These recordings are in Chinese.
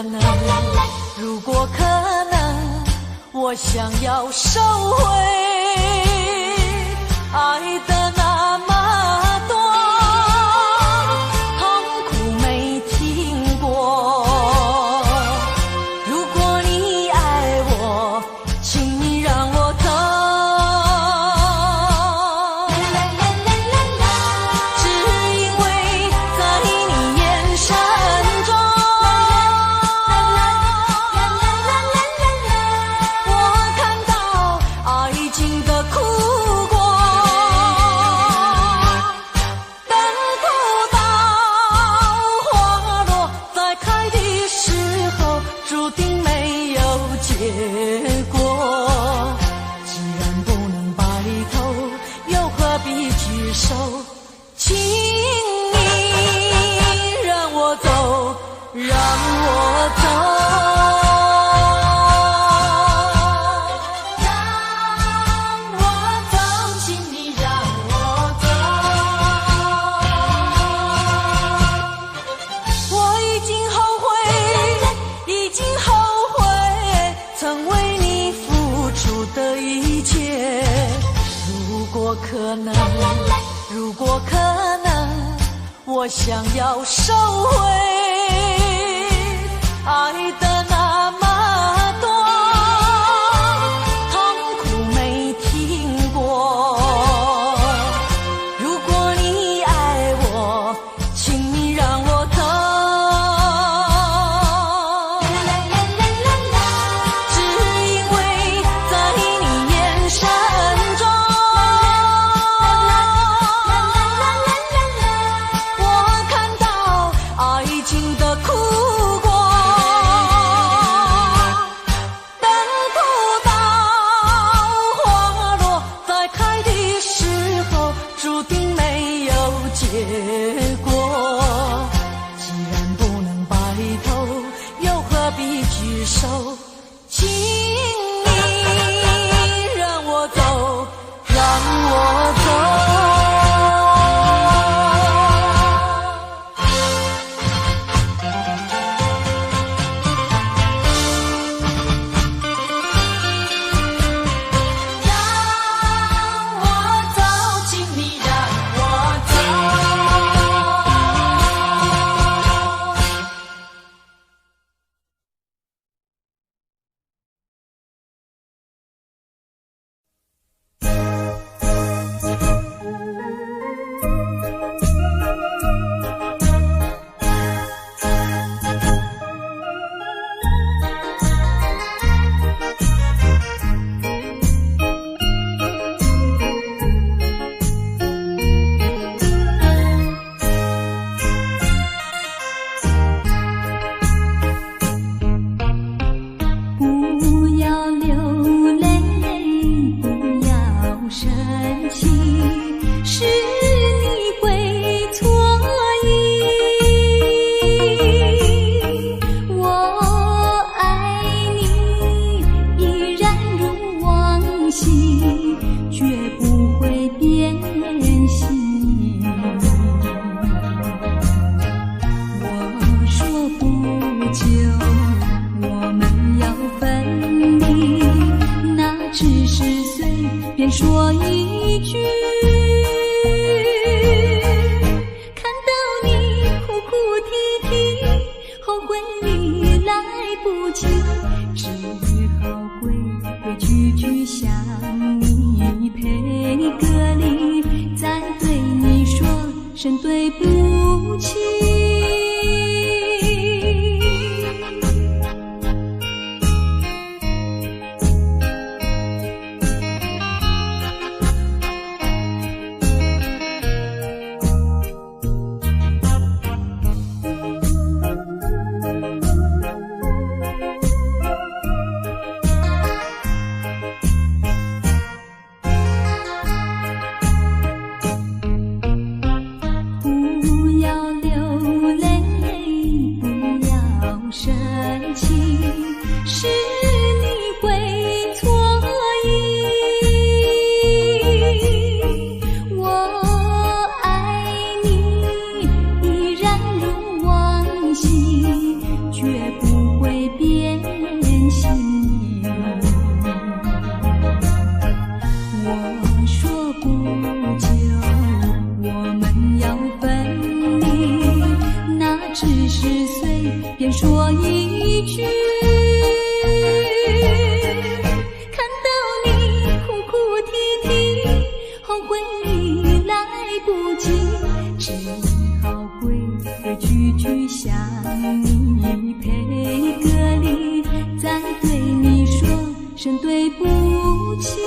能，如果可能，我想要收回爱的那么多，痛苦没听过。如果你爱我，请你让我走。只因为在你眼神中，我看到爱情的苦果，等不到花落再开的时候，注定没有结果。既然不能白头，又何必举手？请你让我走，让我走。如果可能，我想要收回爱的那么多，痛苦没听过。如果你爱我，请你让我走。只因为在你眼神中，结果，既然不能白头，又何必举手？请你让我走，让我走。说一句，看到你哭哭啼啼，后悔已来不及，只好规规矩矩向你赔个礼，再对你说声对不起。不要流回你来不及，只好规规矩矩向你赔个礼，再对你说声对不起。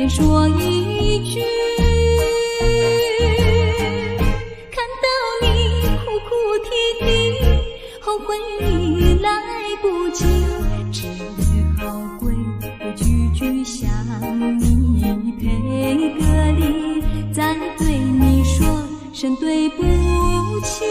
说一句，看到你哭哭啼啼，后悔你来不及，只好规规矩矩向你赔个礼，再对你说声对不起。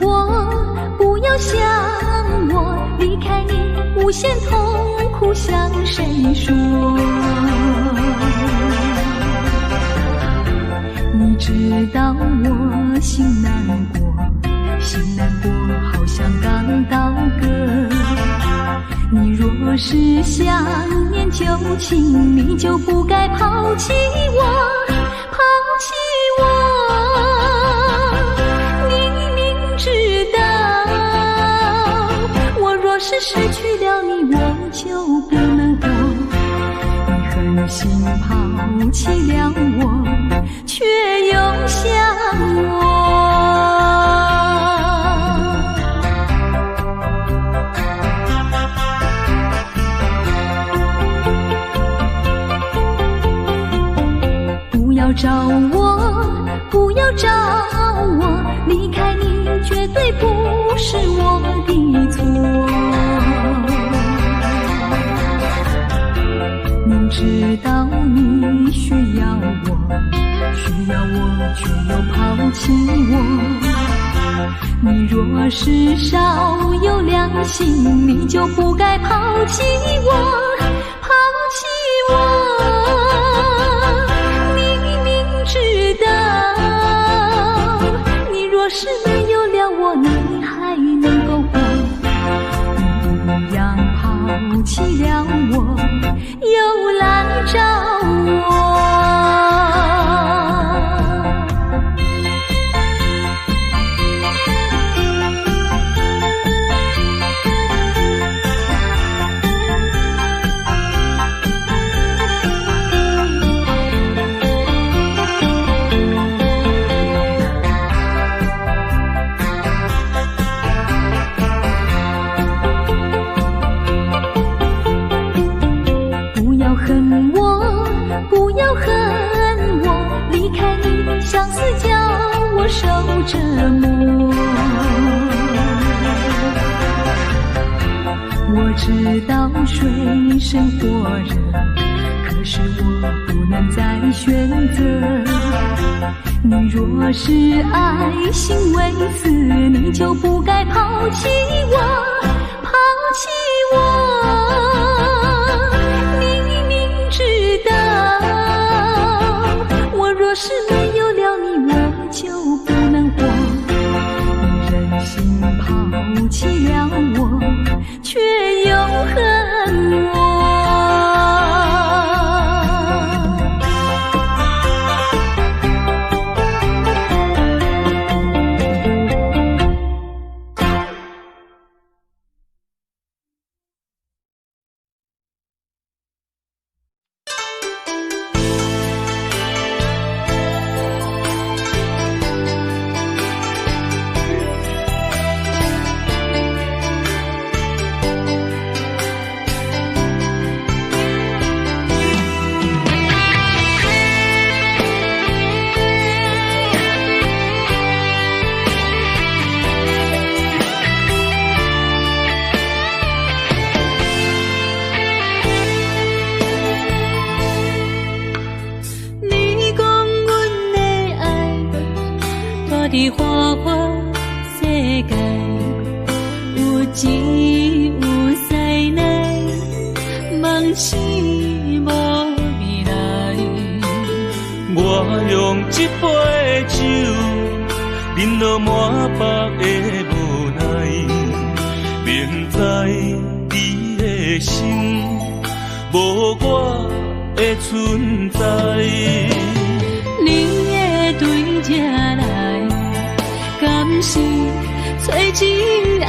我，不要想我，离开你无限痛苦向谁说？你知道我心难过，心难过好像刚到歌。你若是想念旧情，你就不该抛弃我，抛弃我。你明知道，我若是失去了你，我就不能活。你狠心抛弃了我，却又想我。不要找我，不要找我，离开你绝对不是我的错。明知道你需要我，需要我却又抛弃我。你若是少有良心，你就不该抛弃我，抛弃我。知道，你若是没有了我，你还能够活。你一样抛弃了我，又来找我。相思叫我受折磨，我知道水深火热，可是我不能再选择。你若是爱心为此，你就不该抛弃我，抛弃我。你明知道，我若是没有了你，我就不能活。你忍心抛弃了我，却又恨我。的花花世界，有钱有势来，梦醒无未来。我用一杯酒，饮落满腹的无奈，明知你的心无我的存在。你的对这来，敢是找真爱？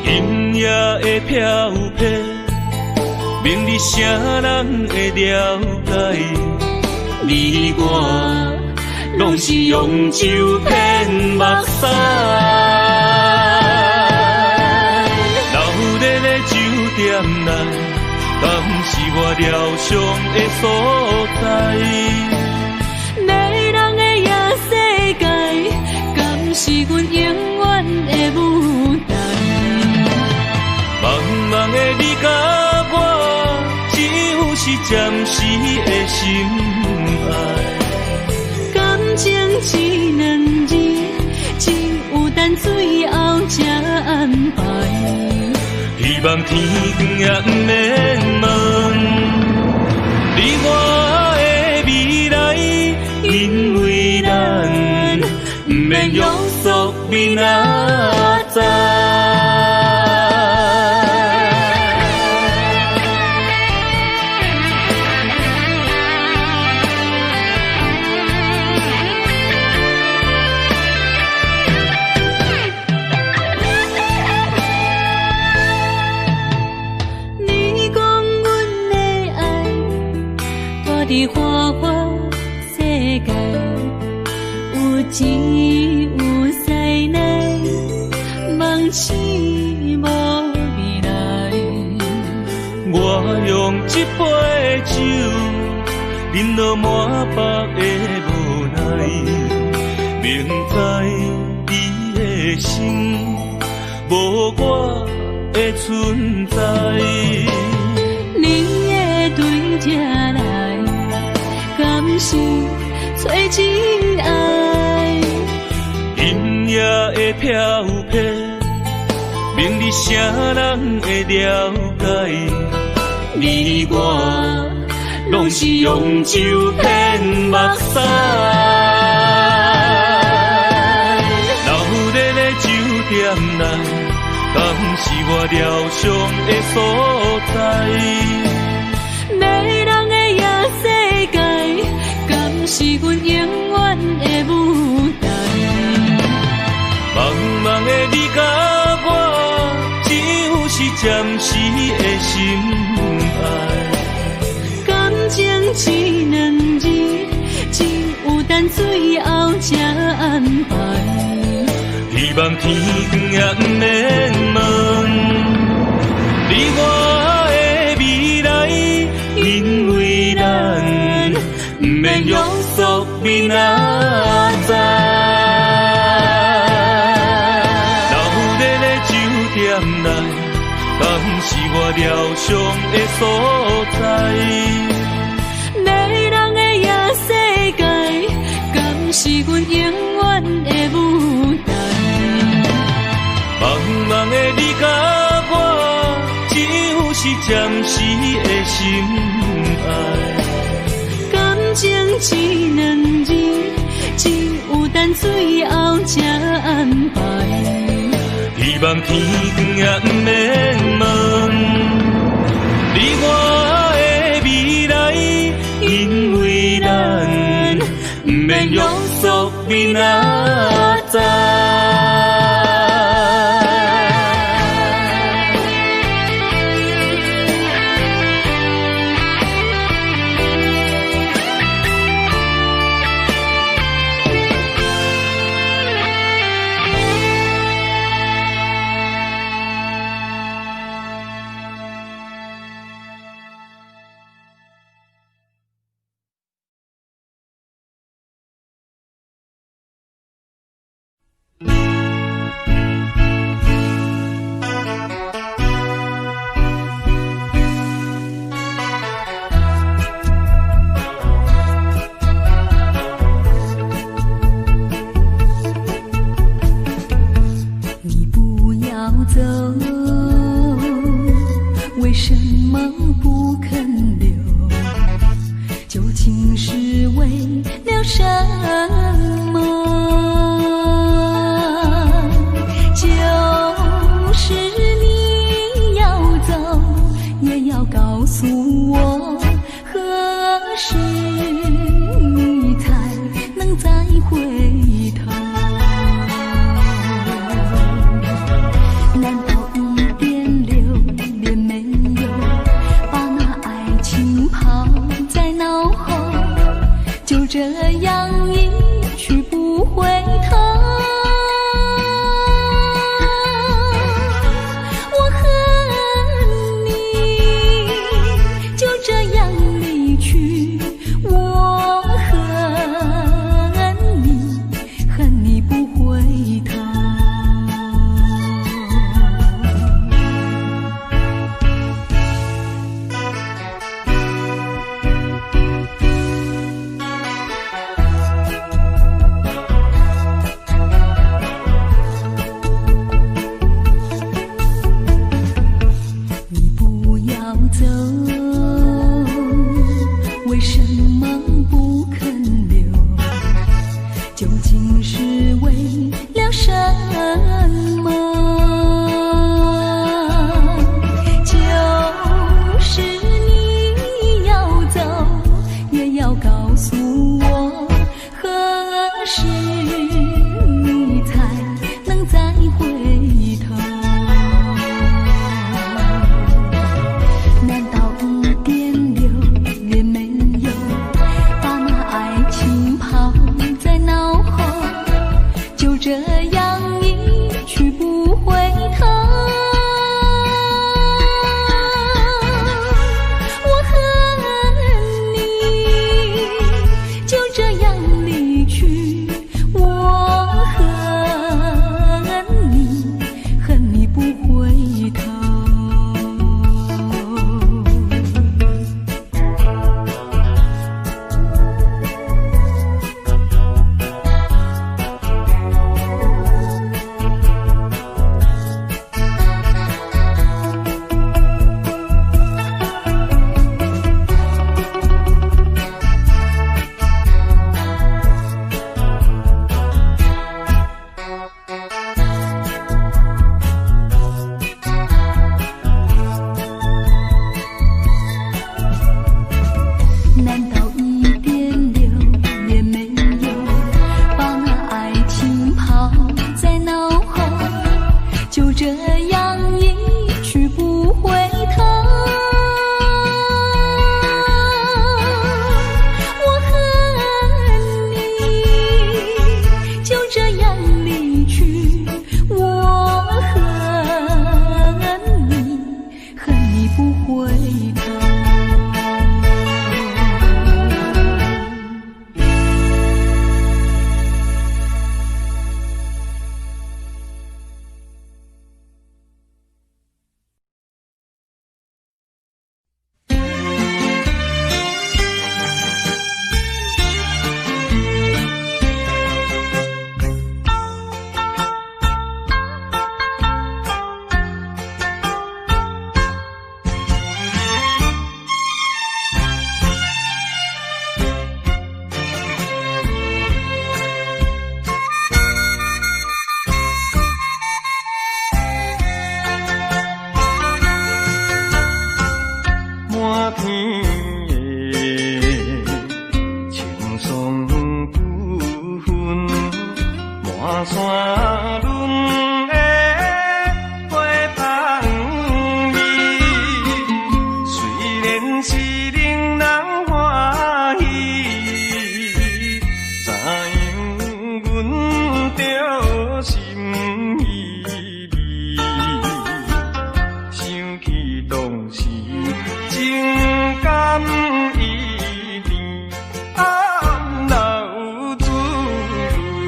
音乐的飘飘，明日啥人会了解？你我拢是用酒骗目屎，流热的酒店内，敢是我疗伤的所在？迷人的夜世界，敢是阮永远的舞台？茫茫的你甲我，只有是暂时的心爱。感情只两字，真等最后才安排。希望天光也不免问，你我的未来，因为咱不免约束明仔载。伫花花世界，有钱有势内，梦醒无未来。我用一杯酒，饮落满腹的无奈，明知伊的心无我的存在。你的对这来。敢是找真爱？音乐的飘飘，明日啥人会了解？你我拢是用酒骗目屎，留在咧酒店内，敢是我疗伤的所在？是阮永远的舞台。茫茫的你甲我，只有是暂时的心爱。感情只两字，只有等最后才安排。希望天光也不免问，你我的未来，因为咱不免约束明仔载。留在咧酒店内，敢是我疗伤的所在？迷人的夜世界，敢是阮永远的舞台？茫茫的你甲我，只有是暂时的心爱。感情只两字，只有等最后才安排。希望天光也不免问，你我的未来，因为咱不免约束明仔载。就这么？就是你要走，也要告诉我何时你才能再回头。难道一点留也没有，把那爱情抛在脑后，就这样一去不回头？我恨你就这样离去，我恨你不回头。难道一点留也没有，把那爱情抛在脑后，就这样一去不回头？我恨你就这样离去，我恨你不回头。满天的青松不分，满山轮的花香味。虽然是令人欢喜，怎样阮着心依依，想起当时。情感一定流珠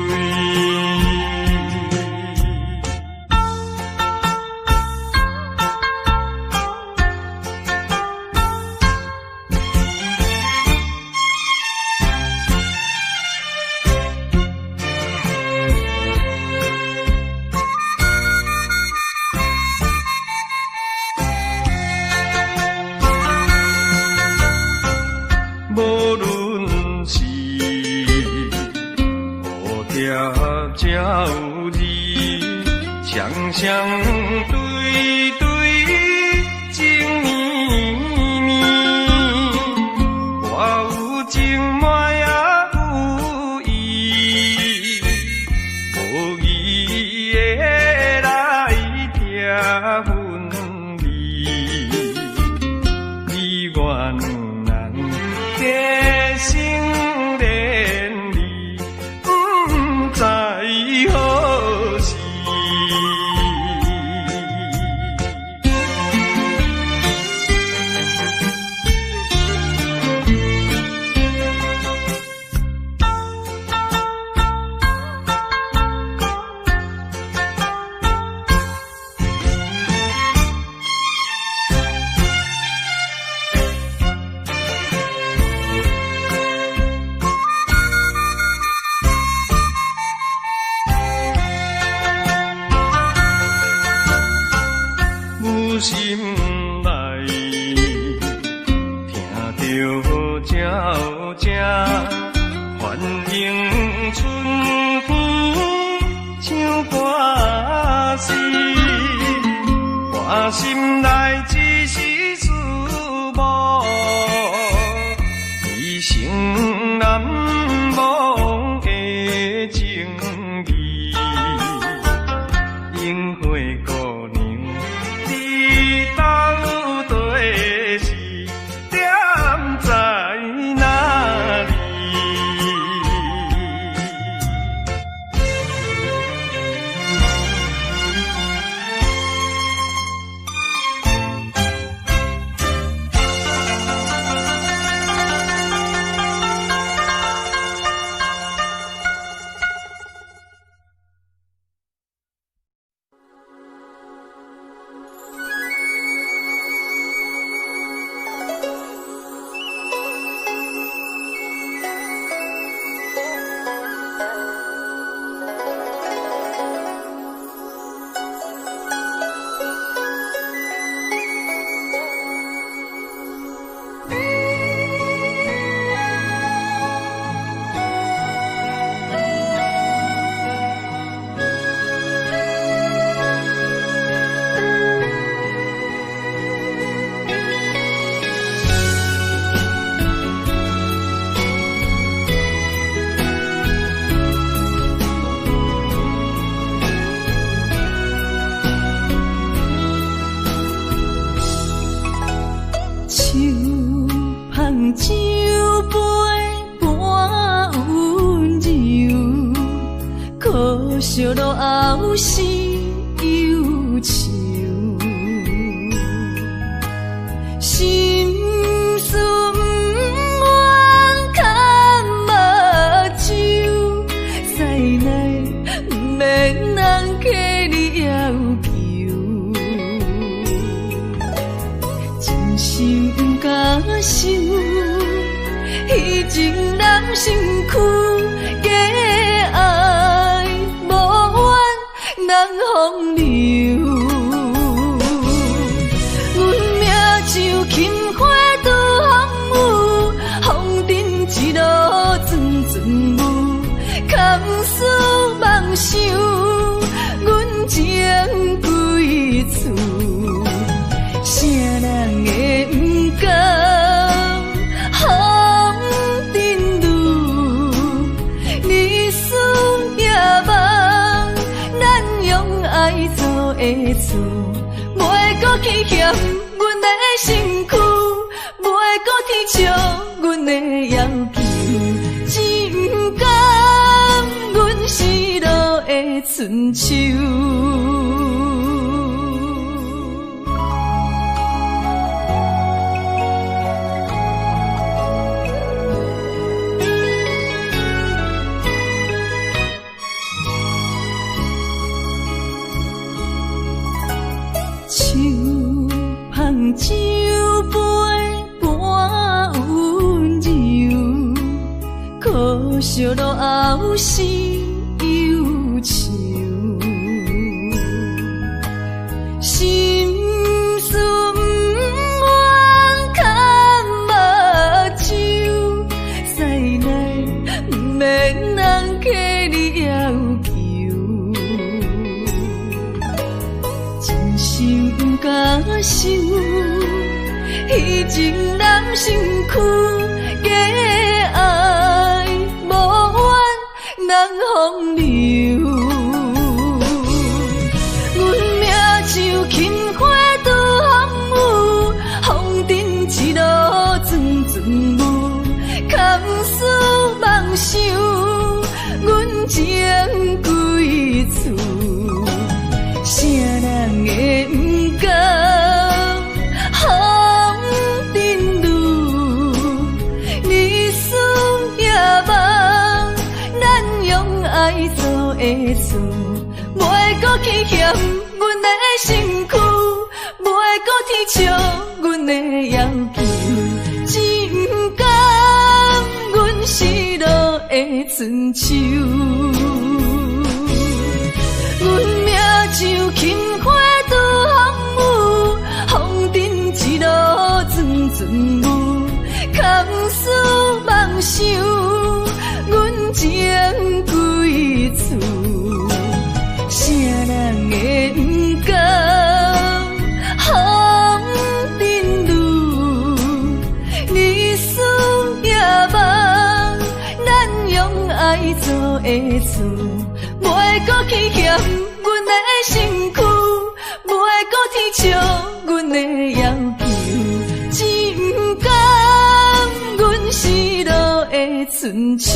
泪。无论是蝴蝶鸟儿，双双对对情绵绵。我有情满也有意，无意的来听分离，你愿。一生连理，不知何时。心内听着鸟声，欢迎春风唱歌。我心内只是思慕，一生难忘的情义。樱花姑娘，你到底是踮在哪里？酒杯半温柔，可惜落后是忧愁。心事不愿牵目睭，再来不免人客你要求，真心不敢想。迄情难身躯，假爱无缘人风流。阮命像轻花拄风雨，风尘一路阵阵雾，堪思梦想，阮情归厝，啥人会不甘？的厝，袂搁去嫌阮的身躯，袂搁去笑阮的要求，只不甘阮失落的春秋。酒杯半温柔，可惜落后是忧愁。心事不愿牵目睭，再来不免人客你要求，真心不敢想。迄情难身躯，假爱无缘人风流。阮命像轻花拄风雨，风尘一路阵阵雾，堪思梦想，阮情归厝，啥人会不甘？的厝，袂搁去嫌阮的身躯，袂搁去笑阮的要求，只不甘阮失落的春秋。阮命像轻花拄风雨，风尘一路阵阵雾，堪思梦想，阮情归厝。啥人会不甘？的厝，袂搁去嫌阮的身躯，袂搁天笑阮的要求，只不甘阮失落的春秋。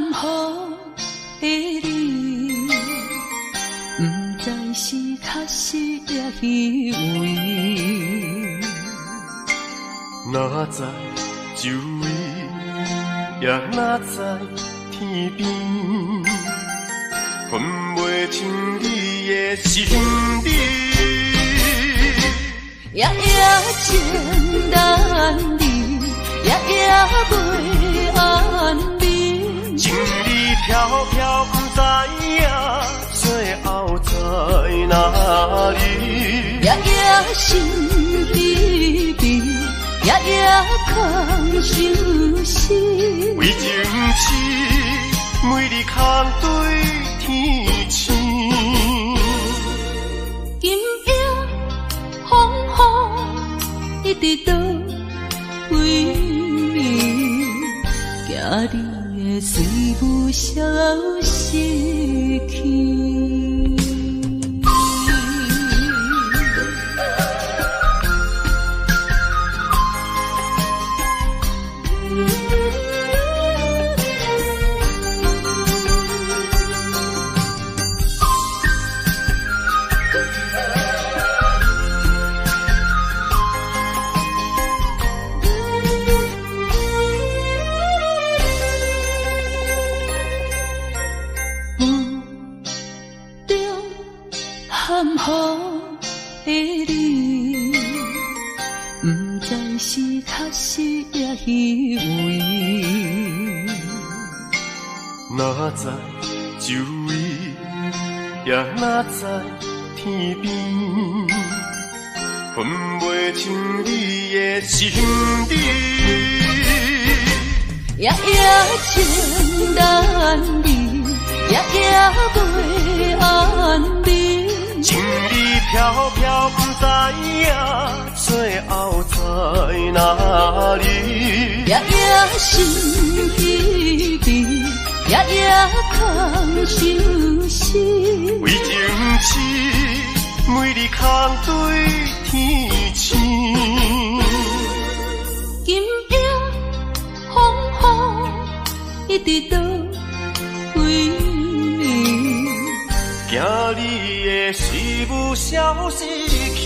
含糊的你，不知是确实也虚伪。哪知周围，也哪知天边，分袂清你的心理。夜夜情难离，夜夜袂安眠。情意飘飘，不知影最后在哪里。夜夜心悲悲，夜夜空相思。为情痴，每日空对天星。今夜风雨一直倒为你，惊你的随不消失去。含糊的你，不知是确实也虚伪。哪知周围，也哪知天边，分袂清你的心理。夜夜情难离，夜夜袂安眠。情意飘飘，不知影最后在哪里。夜夜心悲悲，夜夜空相思。为情痴，每日空对天星。今夜风雨一直倒为你，惊你的随不消失去。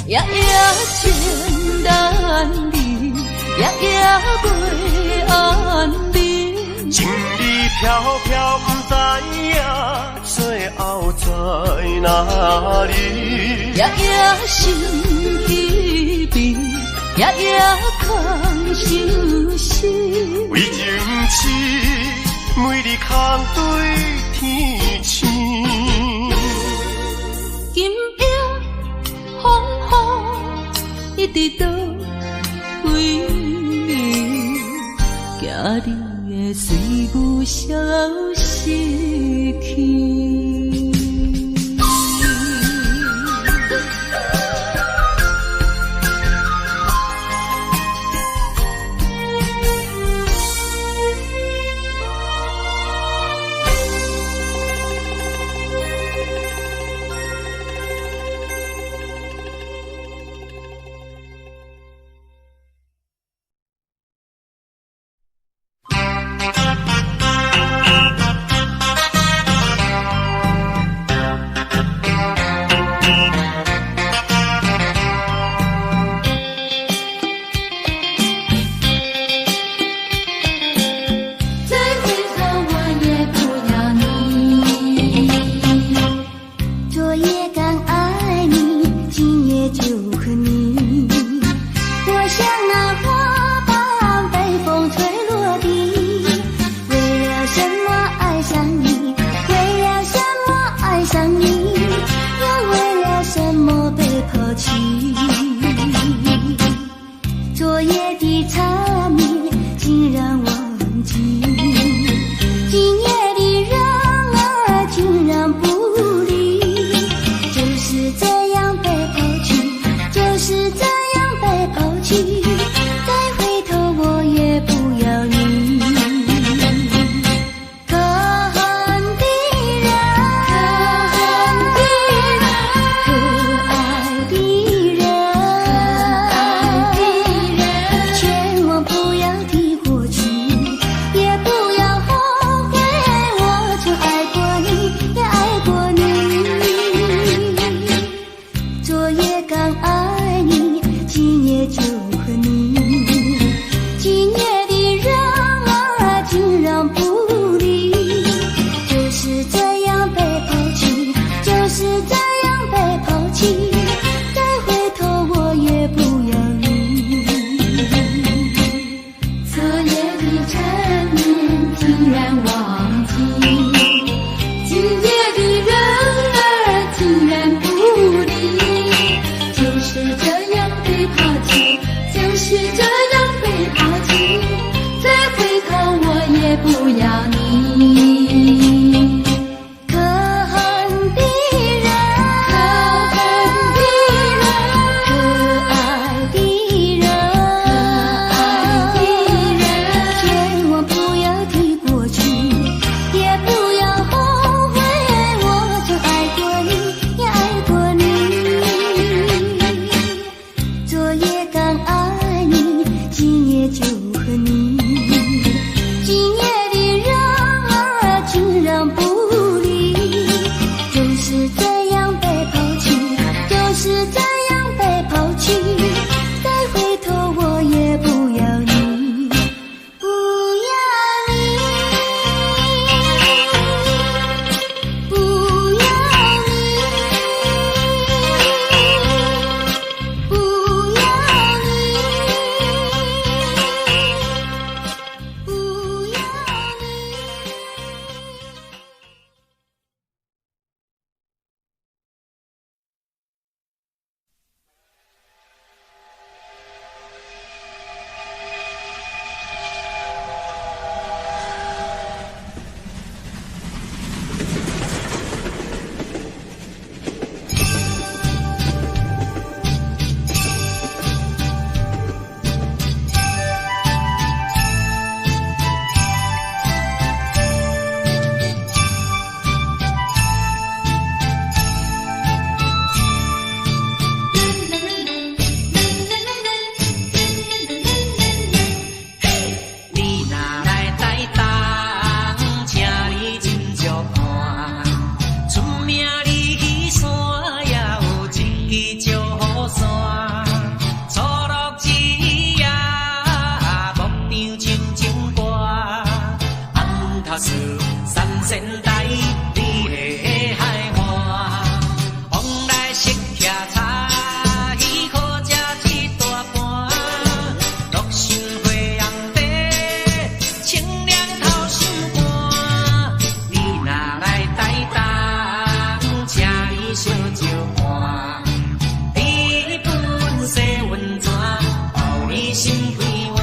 夜夜情难离，夜夜袂安眠。情意飘飘，不知影最后在哪里。夜夜心悲悲，夜夜空相思。为情痴，每日空对天星。今夜风雨一直倒为你，惊你的随不消失去。山仙台，你的海岸，往来色骑茶，喜好食一大盘，乐心花阳地，清凉透心肝。你若来台东，请你烧酒看，你本色温泉，予你心开换。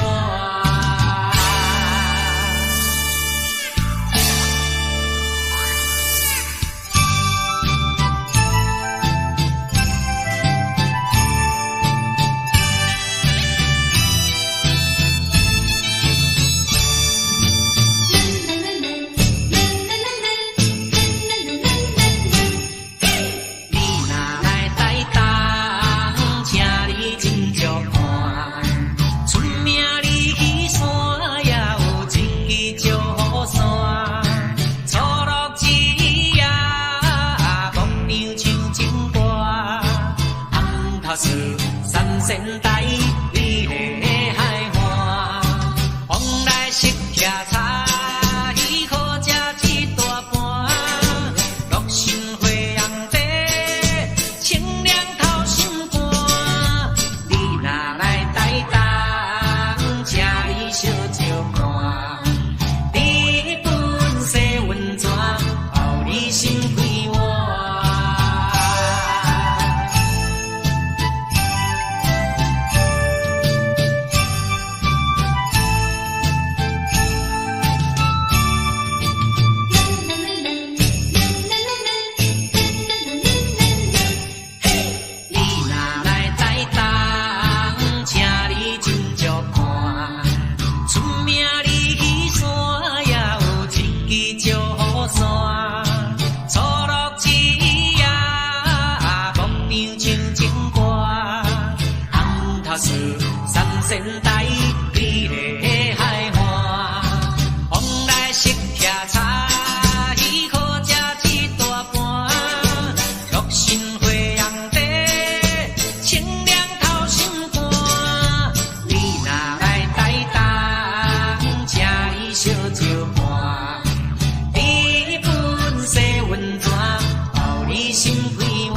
山仙台，你的海岸，往来色骑茶，喜好食一大盘，乐心花阳地，清凉透心肝。你若来台东，请你烧酒看，你本色温泉，予你心开换。山仙台，你的海岸，往来色骑茶，喜好食一大盘，乐心花阳地，清凉透心肝。你若来台东，请你烧酒看，你本色温泉，予你心开换。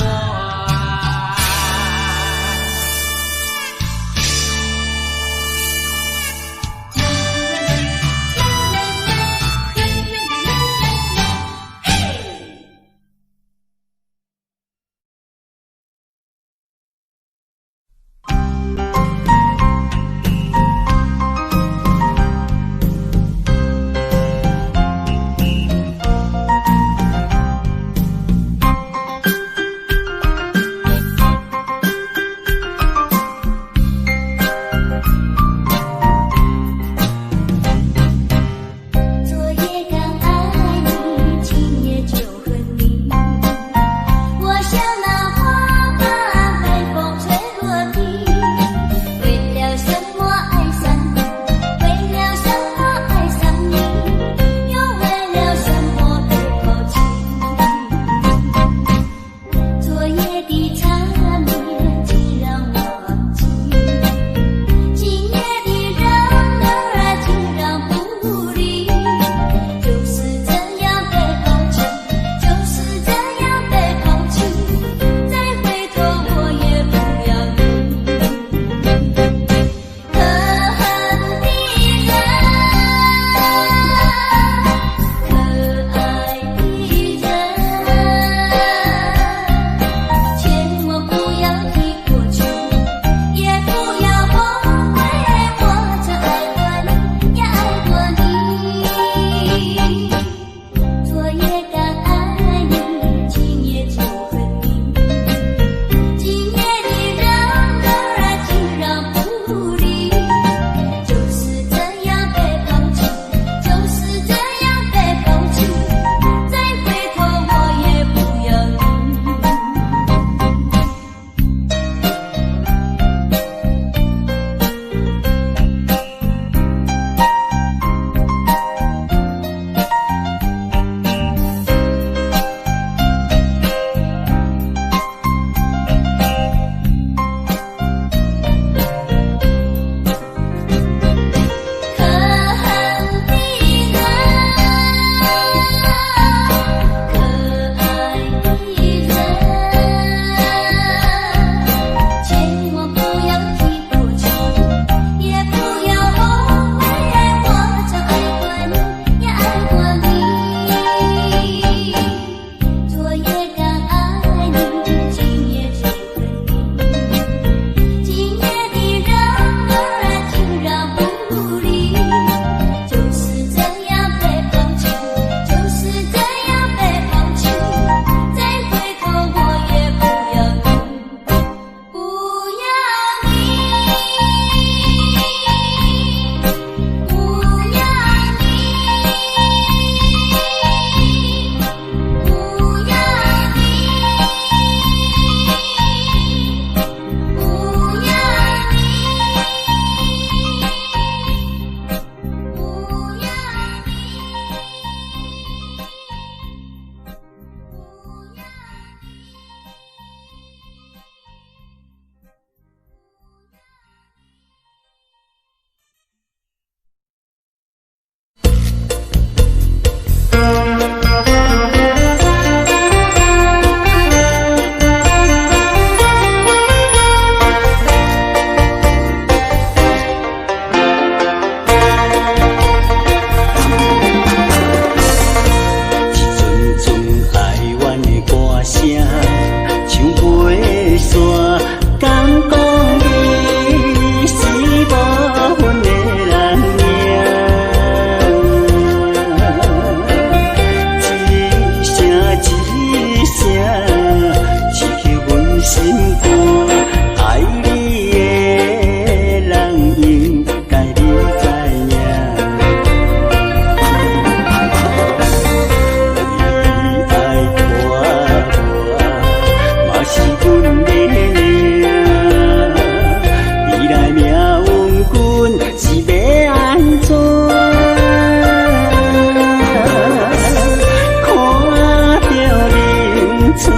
厝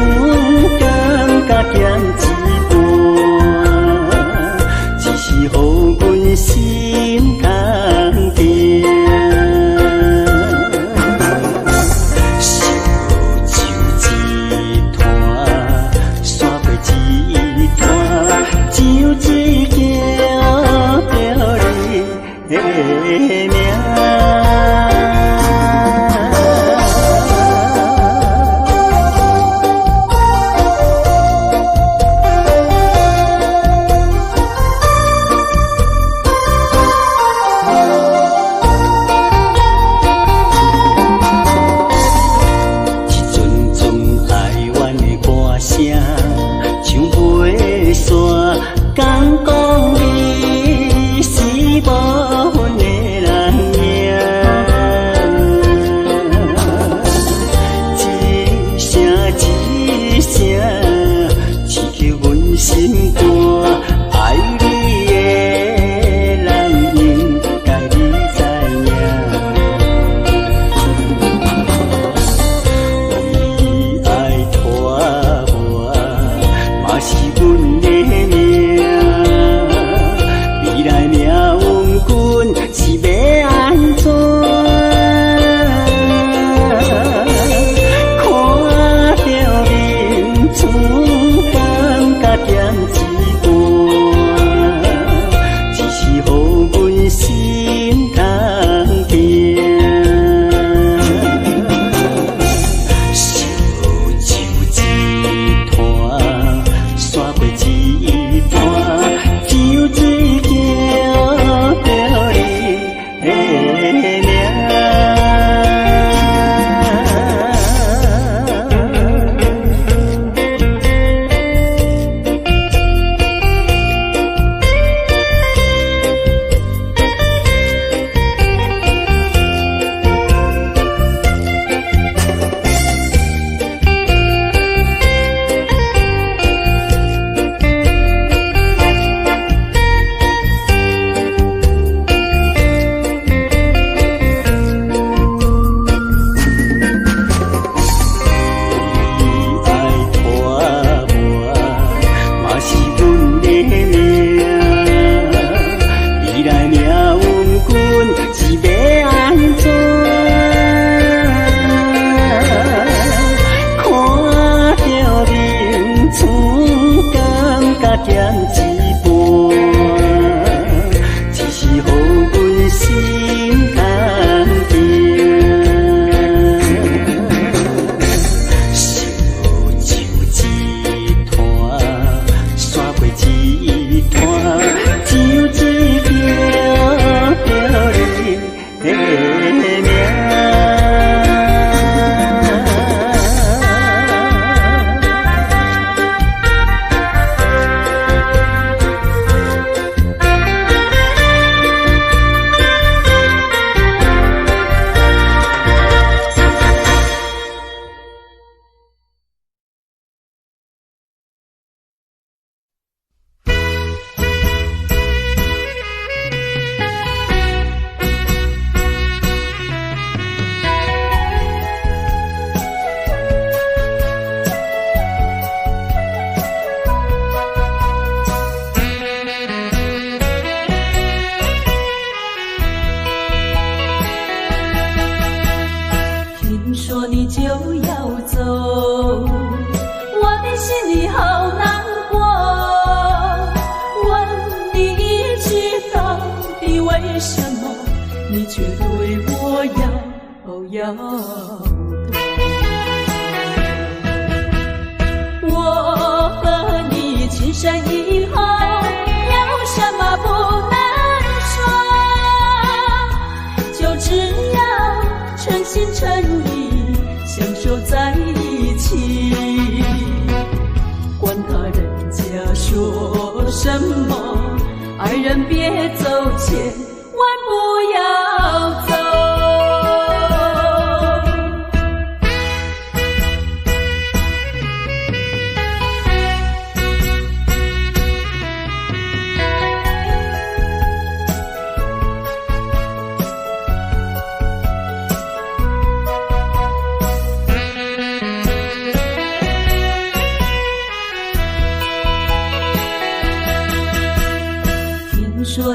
感觉减一半，只是予阮心空定。烧酒一坛，煞过一坛，酒一行着你的名。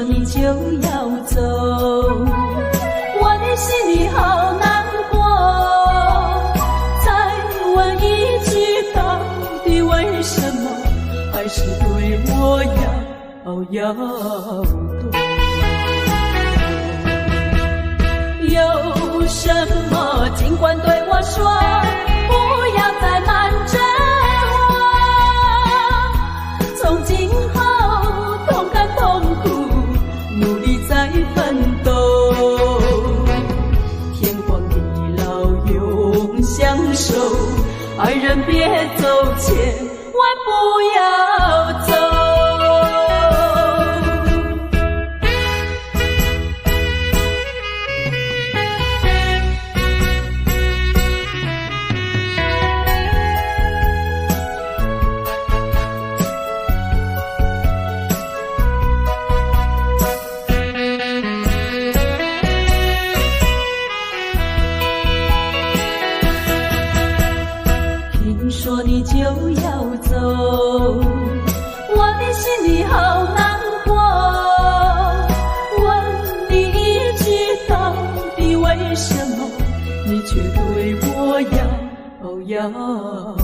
你就要走，我的心里好难过。再问一句，到底为什么还是对我要躲？有什么尽管对我说，不要再瞒着我。从今后同甘同苦，努力再奋斗。天荒地老永相守，爱人别走，千万不要走。说你就要走，我的心里好难过。问你一句，到底为什么你却对我要躲？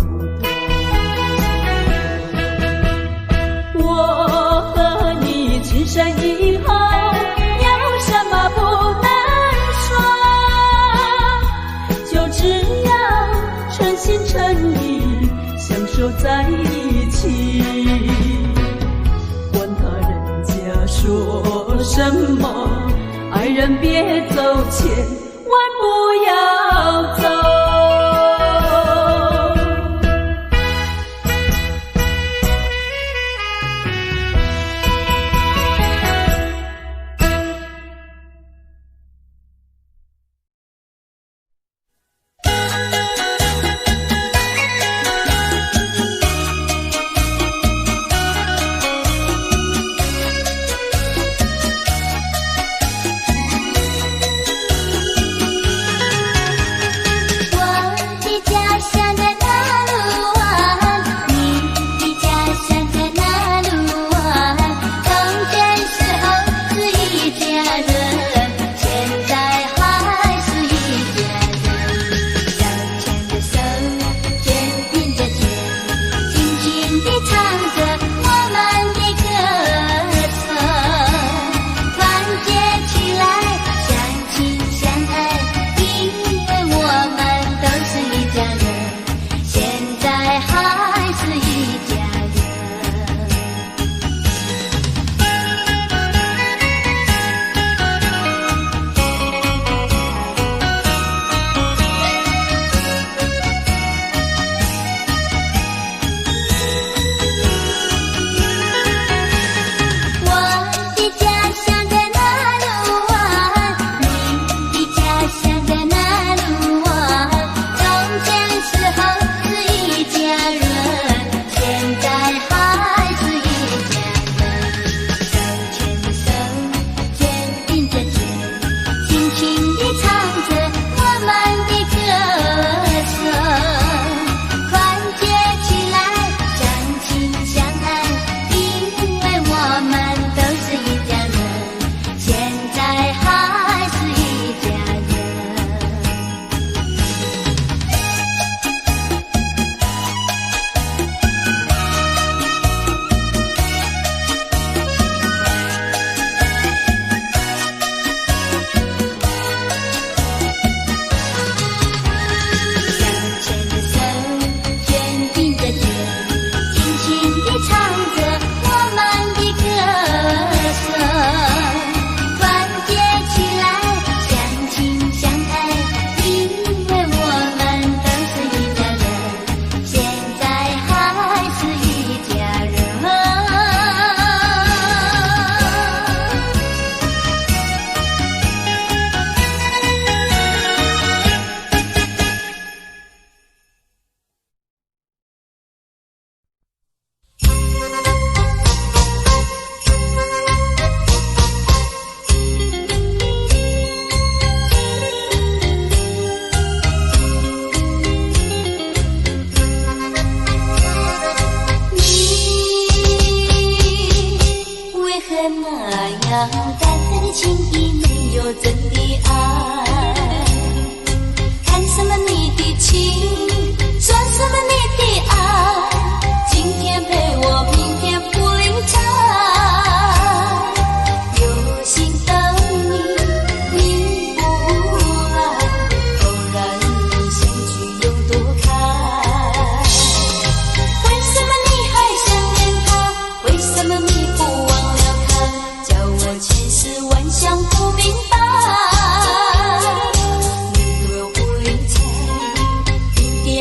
我和你情深以后，有什么不能说？就只要诚心诚意相守在一起，管他人家说什么，爱人别走，千万不要走。我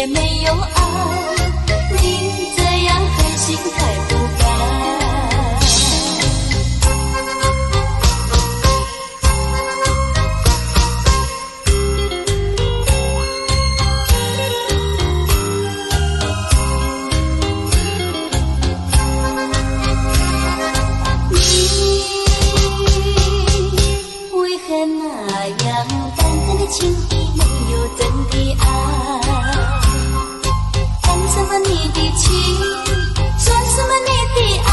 也没有爱，你这样狠心太不该。你为何那样淡淡的情意，没有真的爱？谈什么你的情，说什么你的爱？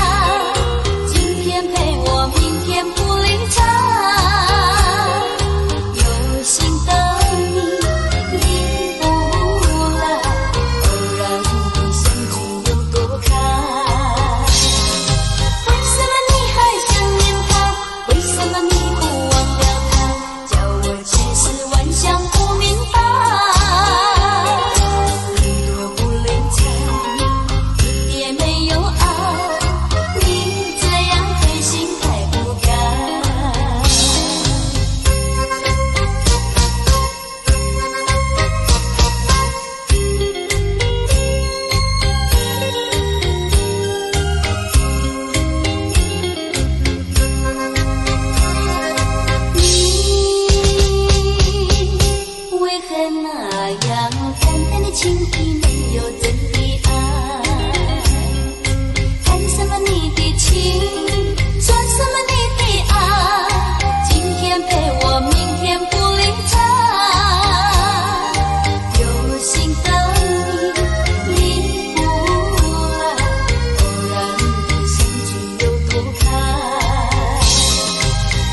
今天陪我，明天不理睬。有心的你，你不来，偶然的相聚有多开？为什么你还想念他？为什么你不忘了他？叫我千思万想不明白。你若不理睬，一点没有爱，你这样狠心太不该。你为何那样淡淡的情意，没有真的爱？谈什么你的情，说什么你的爱？今天陪我，明天不理睬。有心的你，你不来，偶然的相聚有多开？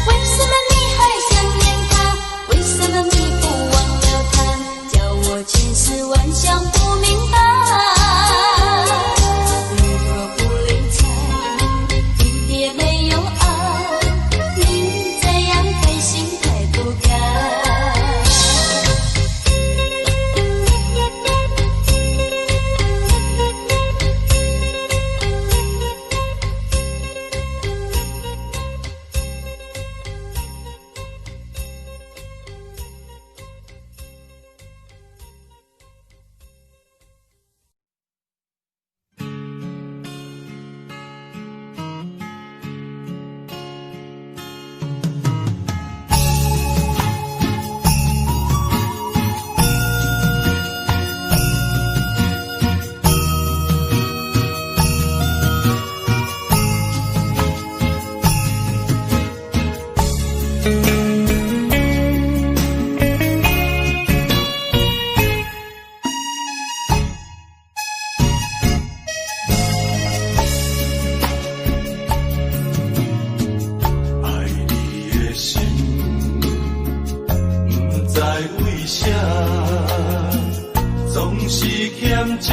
为什么你还想念他？为什么你不忘了他？叫我千思万想不明白。你若不理睬，一点没有爱，你这样狠心太不该。爱你的心，不知为啥，总是欠一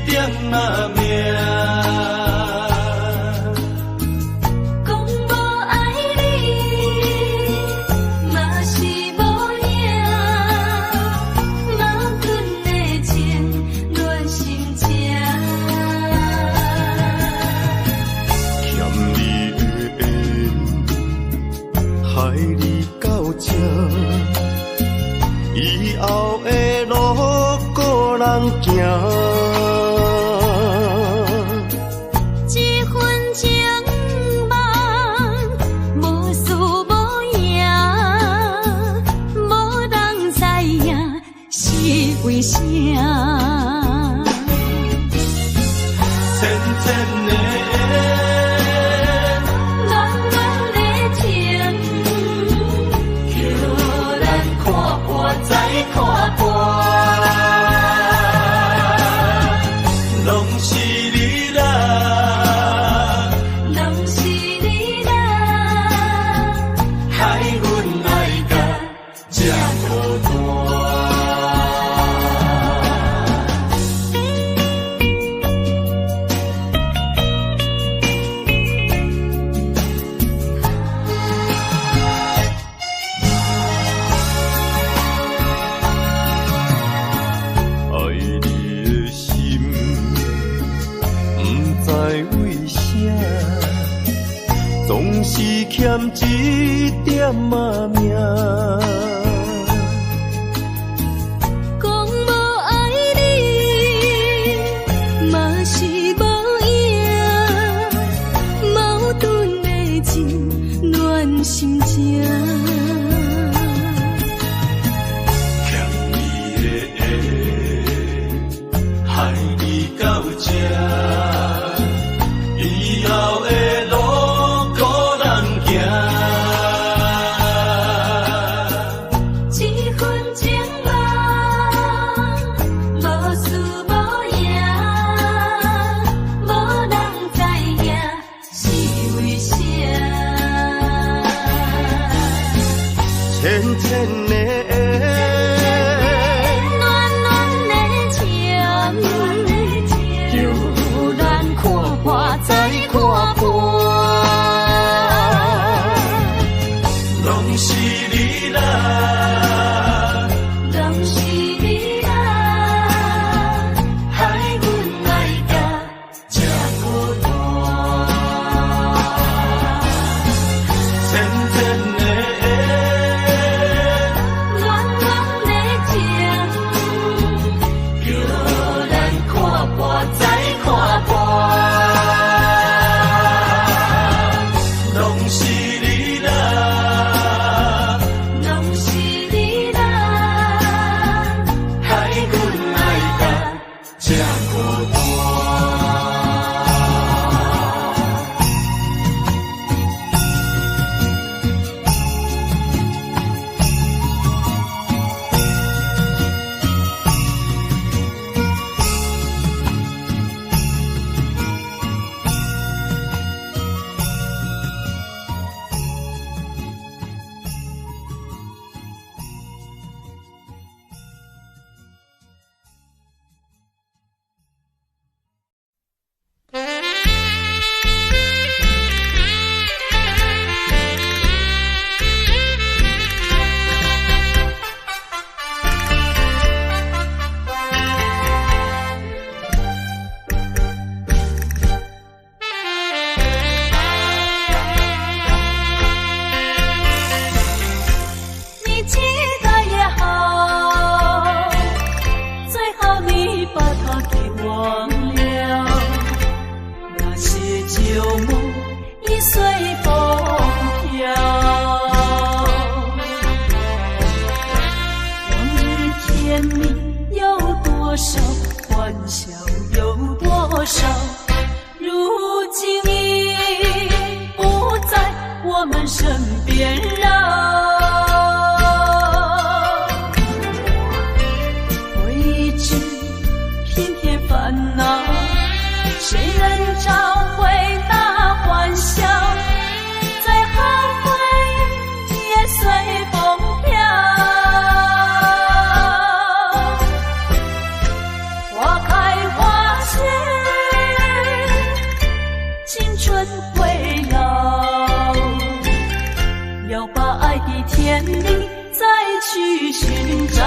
点仔命。讲无爱你，嘛是无影，矛盾的情乱心情。欠你的缘，害你到这，以后的路个人行。这份情梦无输无赢，无人知影是为啥。浅浅的暖暖的情，叫咱看破再看破。拢是你啦，拢是你啦，害阮爱甲这孤单。爱你的心，不知为啥，总是欠一点仔命。讲无爱你，爱你到这，以后的路可难行。这份情梦，无输无赢，无人知影是为啥。浅浅的暖暖的情，叫咱看破再看破。拢是你啦，拢是你啦，害阮爱甲这孤单。浅浅的暖暖的情，叫咱看破再看破。拢是你啦，拢是你啦，害阮爱甲这孤单。你期待也好，最好你把它给忘了。那些旧梦已随风飘，往日甜蜜有多少，欢笑有多少，如今已不在我们身边绕。烦恼，谁能找回那欢笑？再好回忆也随风飘。花开花谢，青春会老，要把爱的甜蜜再去寻找。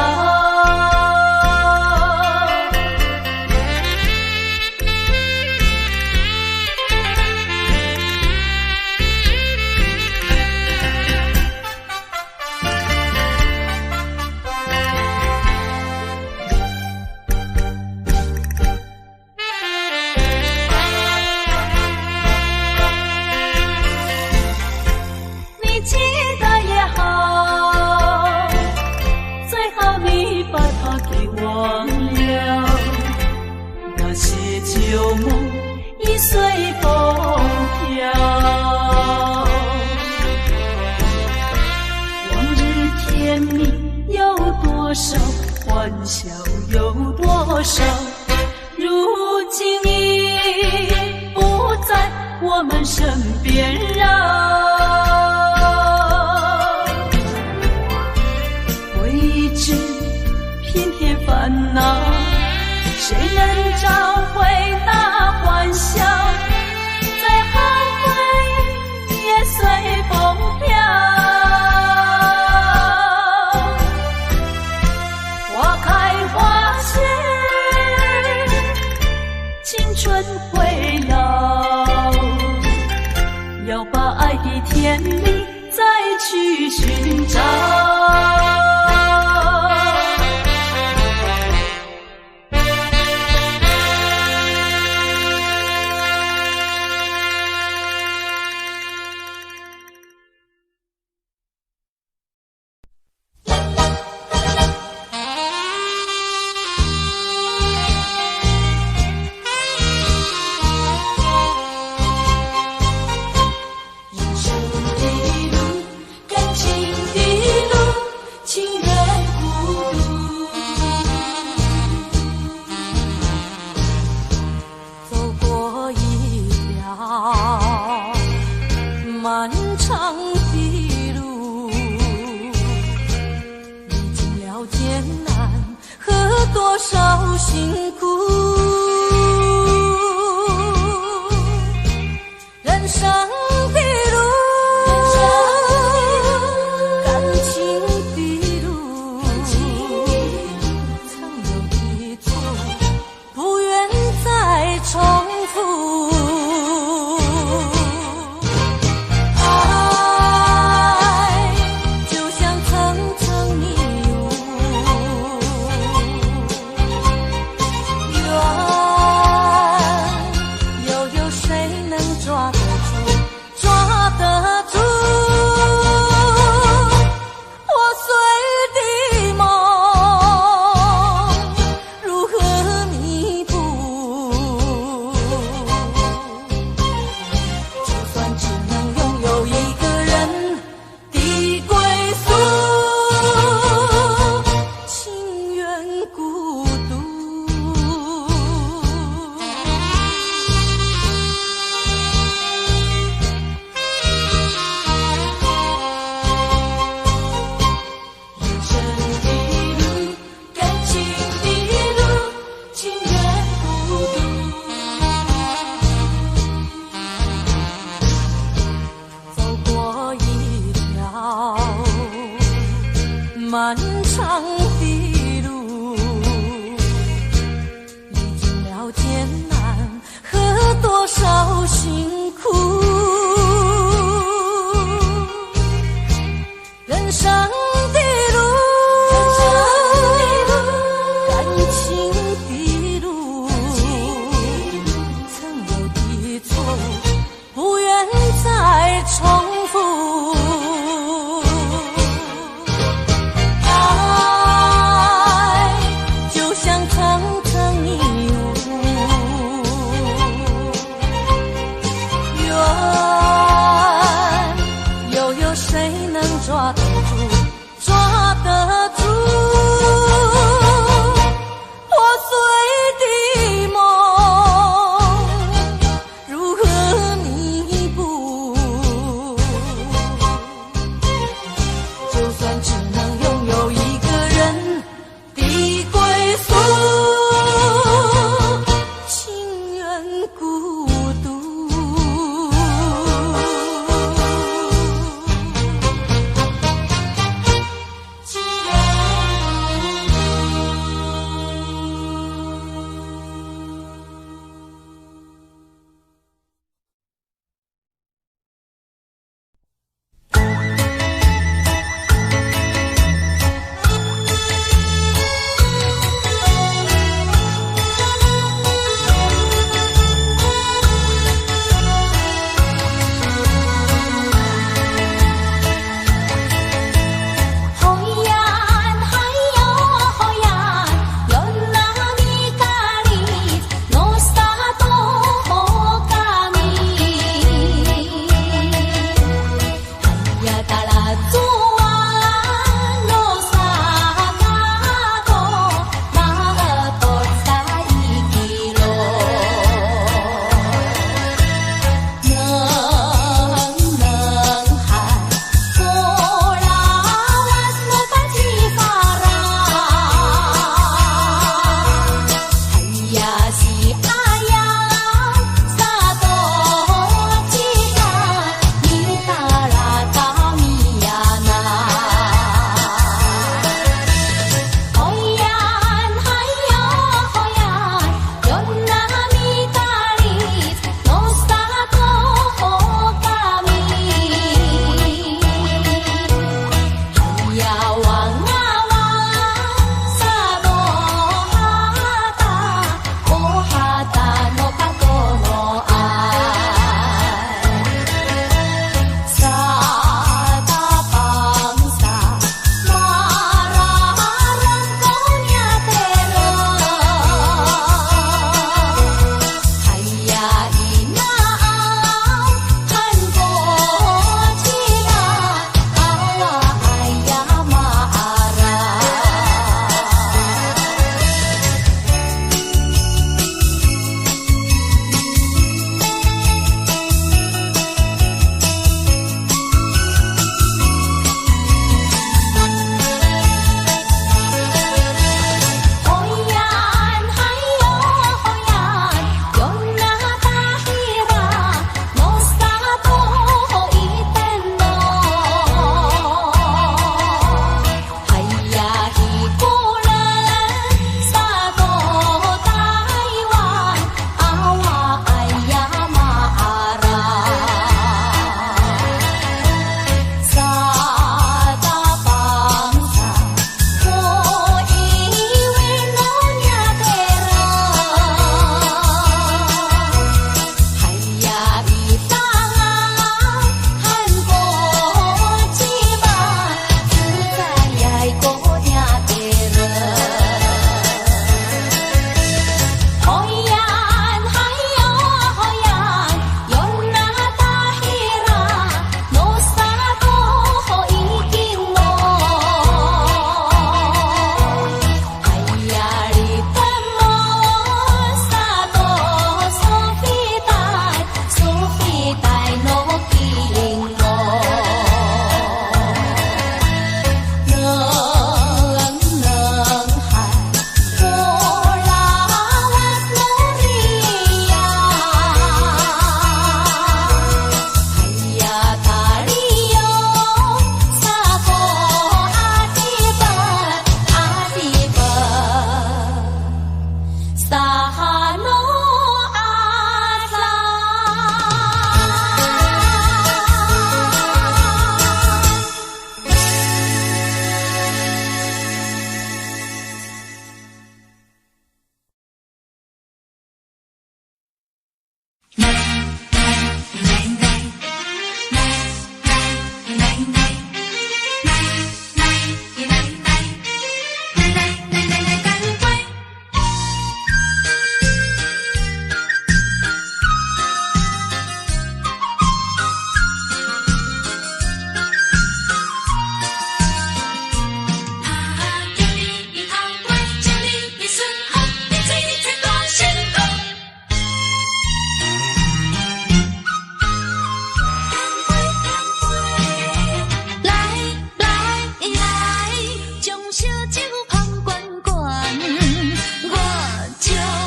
你期待也好，最好你把它给忘了。那些旧梦已随风飘，往日甜蜜有多少，欢笑有多少，如今已不在我们身边绕。偏偏烦恼，谁能找回那欢笑？再好回忆也随风飘。花开花谢，青春会老，要把爱的甜蜜再去寻找。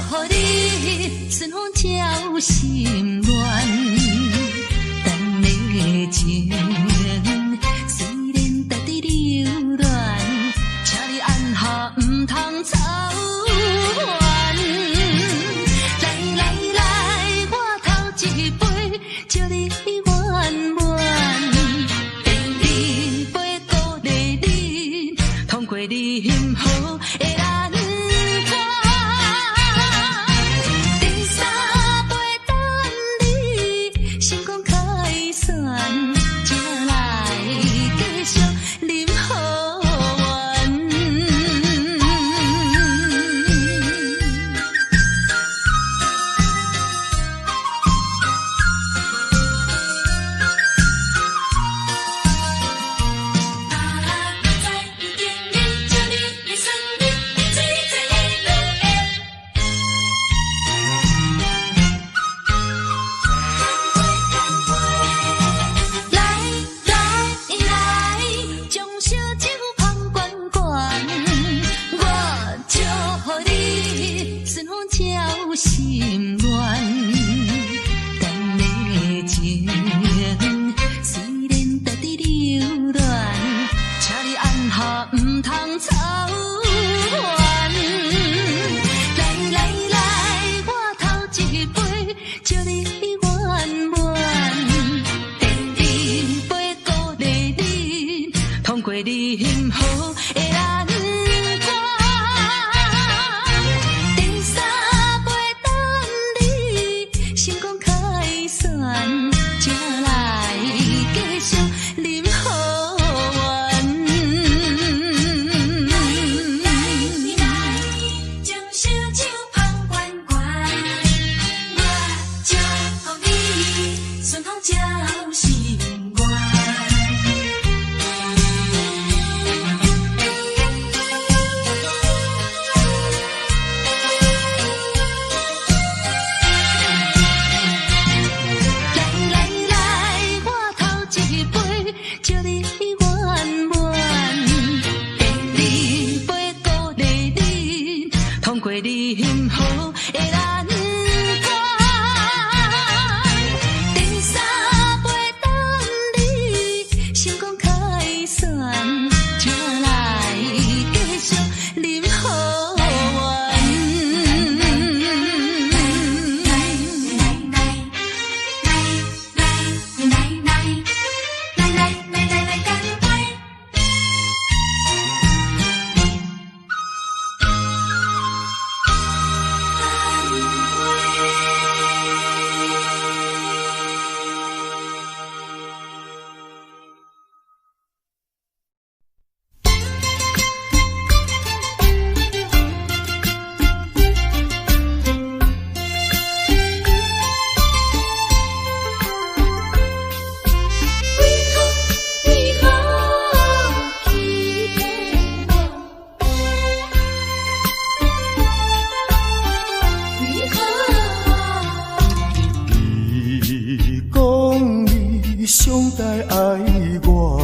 予你顺风照心愿，等的情虽然值得留恋，请你按下唔通操烦。来来来，我头一杯，祝你圆满。第二杯鼓励你，通过你幸福的难关。第三杯等你成功开选，才来继续饮好运。心愿，等的情虽然值得留恋，请你按下唔通操烦。来来来，我头一杯，祝你圆满。第二杯鼓励你，通过你幸福的难关。成功开选，才来继续饮好运。将烧酒捧罐罐，我祝福你顺风照心愿。祝你圆满，第二杯鼓励你，通过你幸福的难关。第三杯等你成功开选，才来继续饮好运。上台爱我，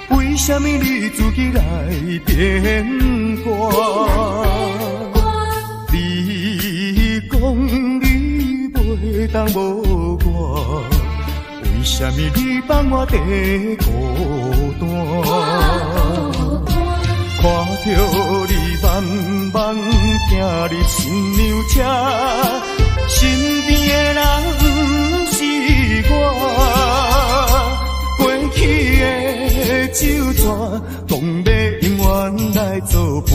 为什么你自己来变卦？你讲你袂当无我，为什么你放我在孤单？看着你慢慢行入新娘车，身边的人不是我，过去的酒泉，讲要永远来作伴，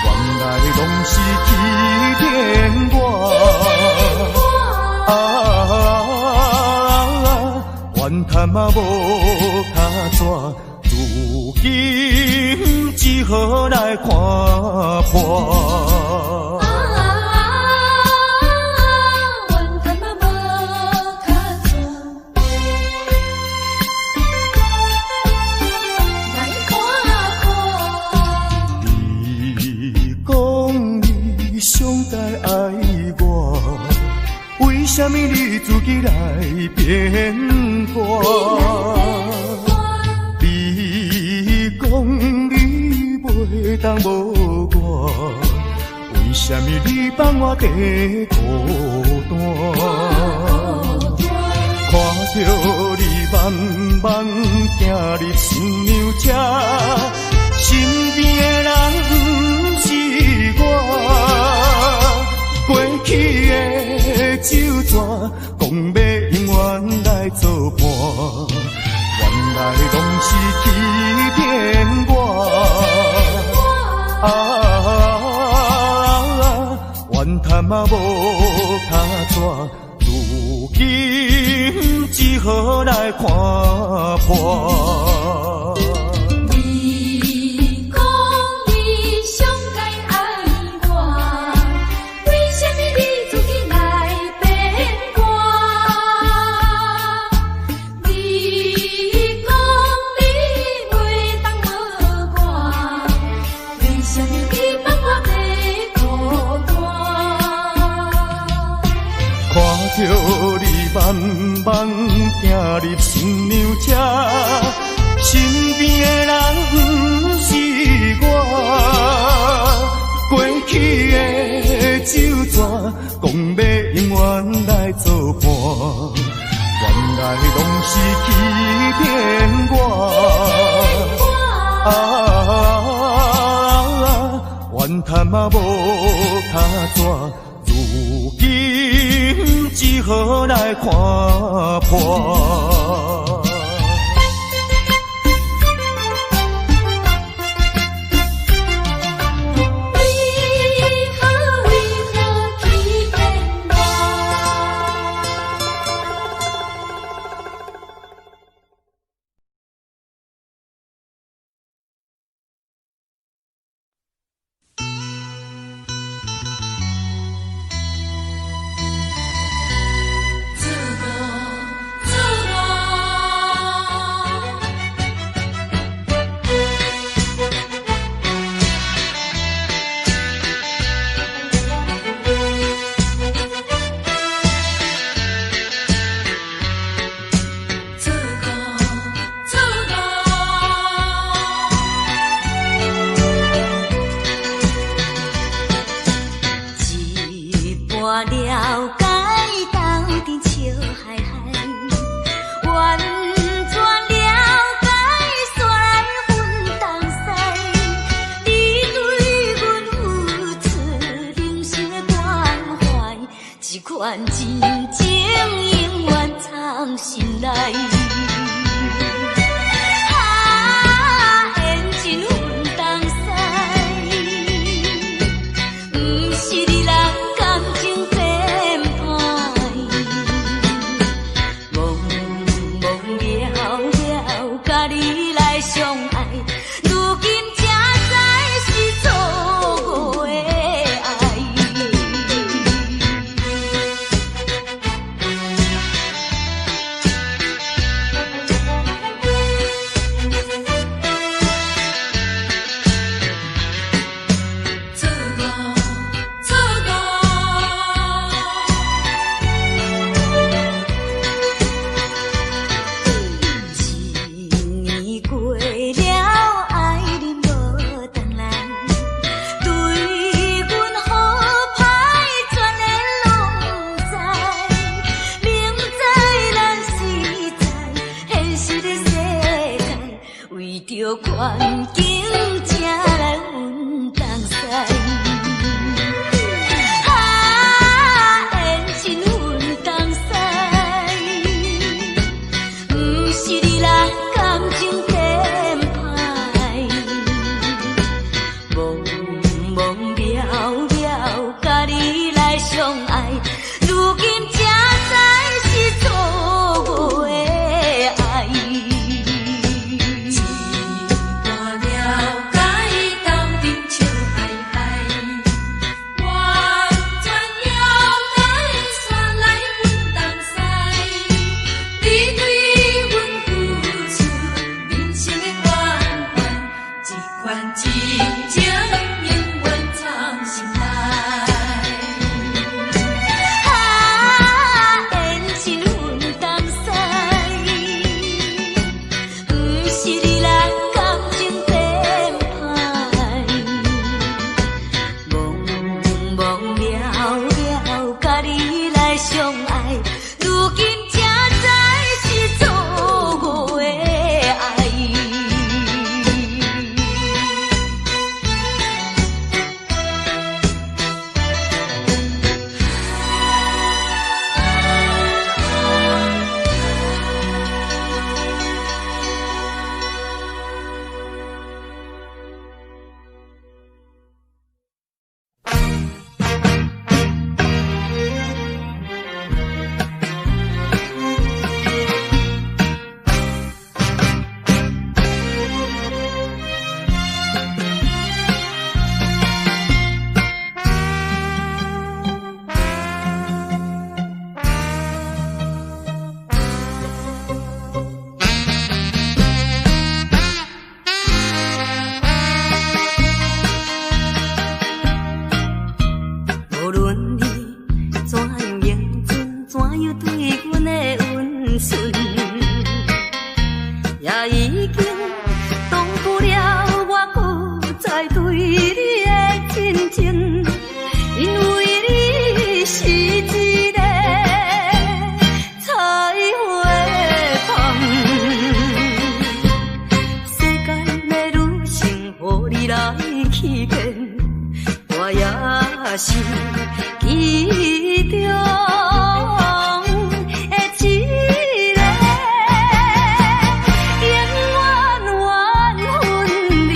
原来拢是欺骗我。怨叹嘛无卡纸，如今只好来看破。上台爱我，为什么你自己来变卦？你讲你袂当无我，为什什么你放我在孤单？看着你慢慢行入新娘车，身边的人不是我，过去的旧纸，讲要永远来作伴，原来拢是欺骗我。怨叹嘛无他纸，如今只好来看破。你讲你上该爱我，为什么你自己来变卦？你讲你袂当无我，为什么你放我在孤单？看着你慢慢行入新娘车，身边的人不是我，过去的旧纸，讲要永远来作伴，原来拢是欺骗我。怨叹嘛无他纸，如今只好来看破。愿真情永远藏心内。缘真分东西，不是你人感情变歹，懵懵了了，甲你来相爱，如今才知是错误的爱。是一个彩花香。世间的女性，予你来欺骗，我也是其中的一个，永远缘分你。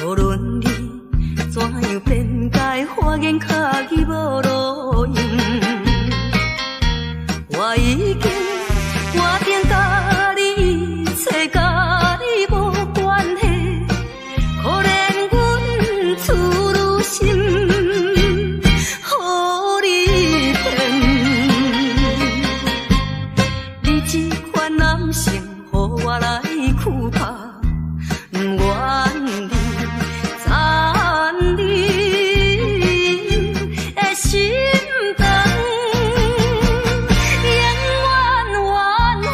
无论你怎样辩解，花言巧语无路用，我已经决定甲你一切，甲你无关系。可怜阮处女心，予你骗。你这款男性，予我来躯拍，不愿你残你的心肠，永远缘分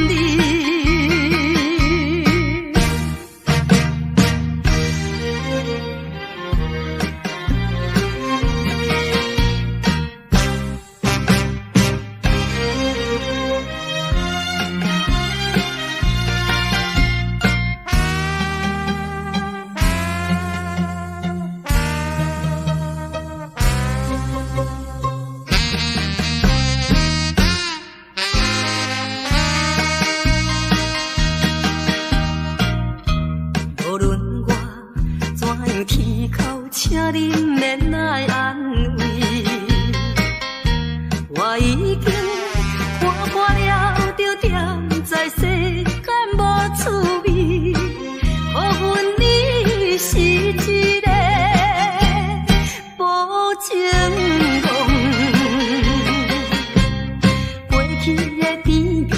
你。无论我怎样乞求，请恁免来安慰。我已经看破了，就踮在世间无趣味。可阮你是一个无情梦，过去的甜蜜